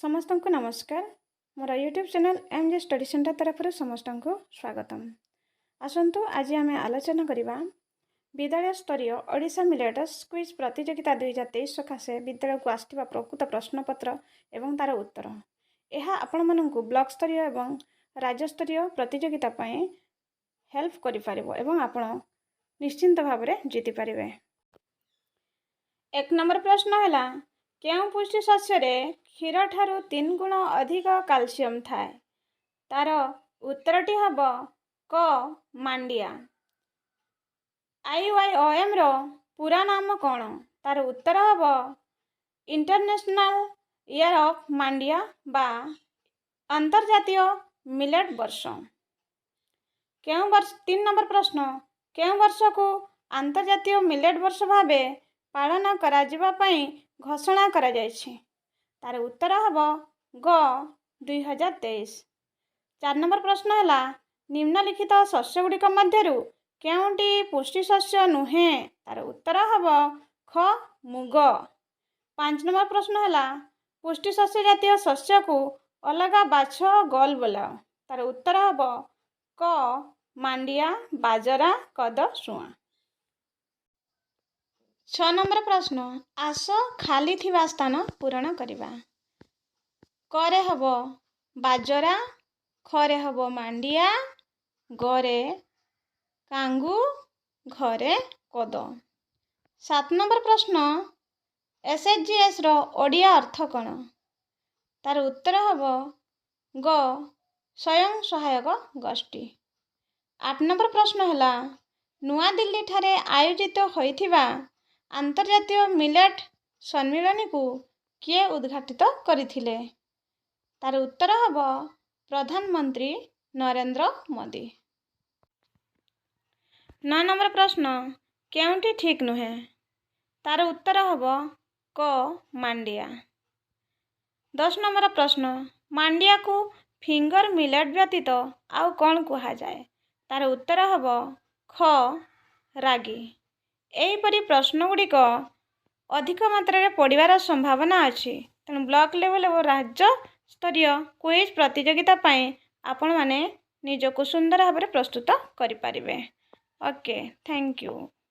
समस्त को नमस्कार। मोर YouTube channel MJ study centre तरफ समस्त को स्वागतम। आसतु आज आम आलोचना करवा विद्यालय स्तरीय ओडिशा मिलेटस क्विज प्रतियोगिता 2023 सकाशे विद्यालय को आसथिबा प्रकृत प्रश्नपत्र एवं तार उत्तर। यह आपण मानकु ब्लॉक स्तरीय एवं राज्य स्तरीय प्रतियोगिता पई हेल्प करि पारिबो एवं आपण निश्चिंत भाव में जीति पारिबे। 1 नंबर प्रश्न हैला केउं पुष्टि शस्य रे क्षीर ठारू 3 गुण अधिक कैल्शियम थाए। तार उत्तरटी हब क मांडिया। IYOM रो पूरा नाम कौन? तार उत्तर हब इंटरनेशनल ईयर ऑफ मांडिया बा अंतर्जातीय मिलेट वर्ष। 3 नंबर प्रश्न केउं वर्ष को अंतर्जातीय मिलेट वर्ष भावे पालन करा जिबा पई घोषणा करा जायछि। तार उत्तर हब ग 2023। 4 नंबर प्रश्न हैला निम्नलिखित शस्य गुड़िक मध्यरु केउंटी पुष्टि शस्य नुहे। तार उत्तर हब ख मुग। 5 नंबर प्रश्न हैला पुष्टि शस्य जातीय शस्य को अलगा बाछ गोल बोलाओ। तार उत्तर हब क मांडिया बाजरा कद सुआ। 6 नंबर प्रश्न आस खाली थिबा स्थान पूरण करिबा। करे हब बाजरा, खरे हब मांडिया, गरे कांगू, घरे कद। 7 नंबर प्रश्न SHGS रो ओडिया अर्थ कौन? तार उत्तर हब ग स्वयं सहायक गोष्ठी। 8 नंबर प्रश्न हैला नुआ दिल्ली ठारे आयोजित होइथिबा अंतर्जातीय मिलेट सम्मेलन को किए उद्घाटित करिथिले। तार उत्तर हब प्रधानमंत्री नरेंद्र मोदी। 9 नंबर प्रश्न केउंटी ठीक नुहे। तार उत्तर हब क मांडिया। 10 नंबर प्रश्न मांडिया को फिंगर मिलेट व्यतीत आउ कौन कहा जाए। तार उत्तर हब ख रागी। एहीपरि प्रश्न गुड़िक अधिक मात्रा पड़िबार संभावना अच्छी तेणु ब्लॉक लेवल और राज्य स्तरीय क्विज प्रतियोगिता पाई आपण माने निजको सुंदर भाव में प्रस्तुत करि पारिबे। Okay, thank you.